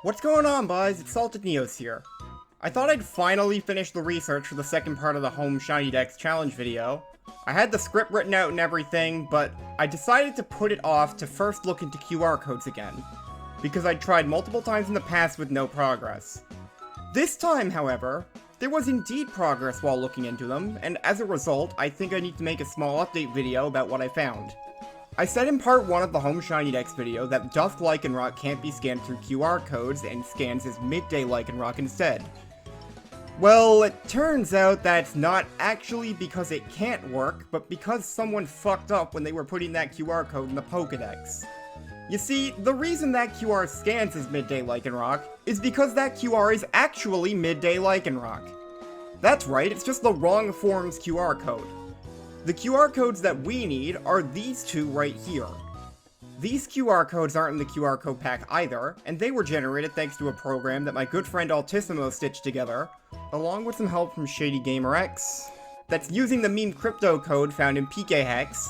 What's going on, boys? It's Salted Neos here. I thought I'd finally finish the research for the second part of the Home Shiny Dex challenge video. I had the script written out and everything, but I decided to put it off to first look into QR codes again, because I'd tried multiple times in the past with no progress. This time, however, there was indeed progress while looking into them, and as a result, I think I need to make a small update video about what I found. I said in part 1 of the Home Shiny Dex video that Dusk Lycanroc can't be scanned through QR codes and scans as Midday Lycanroc instead. Well, it turns out that's not actually because it can't work, but because someone fucked up when they were putting that QR code in the Pokédex. You see, the reason that QR scans as Midday Lycanroc is because that QR is actually Midday Lycanroc. That's right, it's just the wrong form's QR code. The QR codes that we need are these two right here. These QR codes aren't in the QR code pack either, and they were generated thanks to a program that my good friend Altissimo stitched together, along with some help from Shady Gamer X, that's using the meme crypto code found in PK Hex,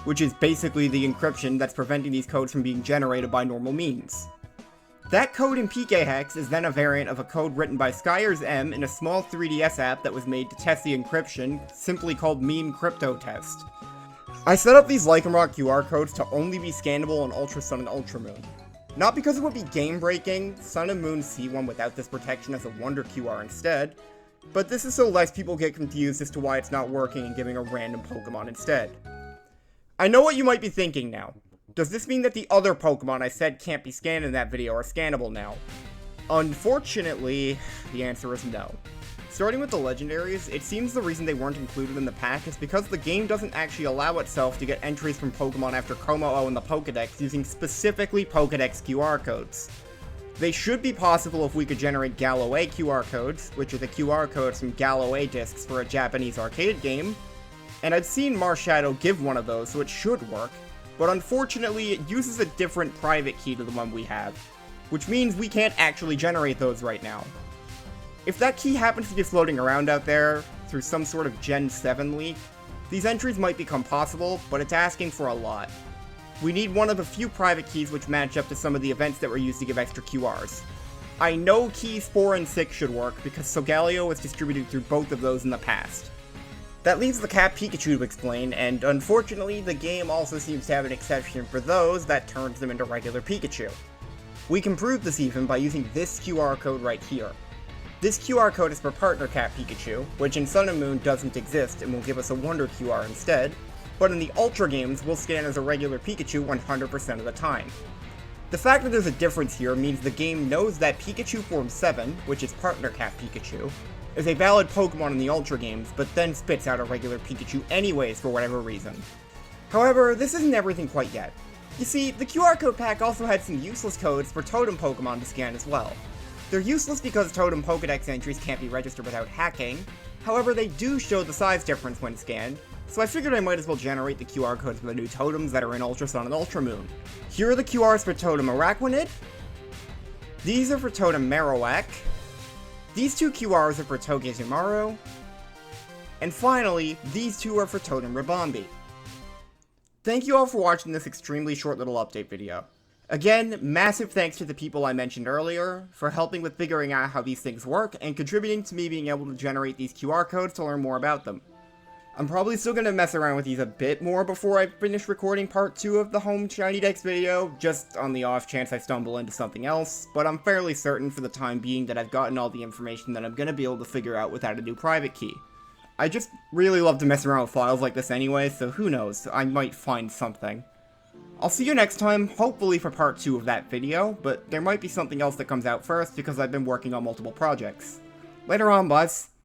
which is basically the encryption that's preventing these codes from being generated by normal means. That code in PK Hex is then a variant of a code written by Skyers M in a small 3DS app that was made to test the encryption, simply called Meme Crypto Test. I set up these Lycanroc QR codes to only be scannable on Ultra Sun and Ultra Moon. Not because it would be game-breaking, Sun and Moon see one without this protection as a Wonder QR instead, but this is so less people get confused as to why it's not working and giving a random Pokemon instead. I know what you might be thinking now. Does this mean that the other Pokemon I said can't be scanned in that video are scannable now? Unfortunately, the answer is no. Starting with the legendaries, it seems the reason they weren't included in the pack is because the game doesn't actually allow itself to get entries from Pokemon after Como-O in the Pokedex using specifically Pokedex QR codes. They should be possible if we could generate Galloway QR codes, which are the QR codes from Galloway discs for a Japanese arcade game, and I've seen Marshadow give one of those, so it should work. But unfortunately, it uses a different private key to the one we have, which means we can't actually generate those right now. If that key happens to be floating around out there, through some sort of Gen 7 leak, these entries might become possible, but it's asking for a lot. We need one of the few private keys which match up to some of the events that were used to give extra QRs. I know keys 4 and 6 should work, because Solgaleo was distributed through both of those in the past. That leaves the Cat Pikachu to explain, and unfortunately, the game also seems to have an exception for those that turns them into regular Pikachu. We can prove this even by using this QR code right here. This QR code is for Partner Cat Pikachu, which in Sun and Moon doesn't exist and will give us a Wonder QR instead, but in the Ultra games will scan as a regular Pikachu 100% of the time. The fact that there's a difference here means the game knows that Pikachu Form 7, which is Partner Cat Pikachu, is a valid Pokemon in the Ultra games, but then spits out a regular Pikachu anyways for whatever reason. However, this isn't everything quite yet. You see, the QR code pack also had some useless codes for Totem Pokemon to scan as well. They're useless because Totem Pokedex entries can't be registered without hacking, however they do show the size difference when scanned, so I figured I might as well generate the QR codes for the new Totems that are in Ultra Sun and Ultra Moon. Here are the QRs for Totem Araquanid. These are for Totem Marowak. These two QRs are for Togezumaru, and finally, these two are for Totem Ribombee. Thank you all for watching this extremely short little update video. Again, massive thanks to the people I mentioned earlier for helping with figuring out how these things work and contributing to me being able to generate these QR codes to learn more about them. I'm probably still going to mess around with these a bit more before I finish recording part 2 of the Home Shiny Dex video, just on the off chance I stumble into something else, but I'm fairly certain for the time being that I've gotten all the information that I'm going to be able to figure out without a new private key. I just really love to mess around with files like this anyway, so who knows, I might find something. I'll see you next time, hopefully for part 2 of that video, but there might be something else that comes out first because I've been working on multiple projects. Later on, boys.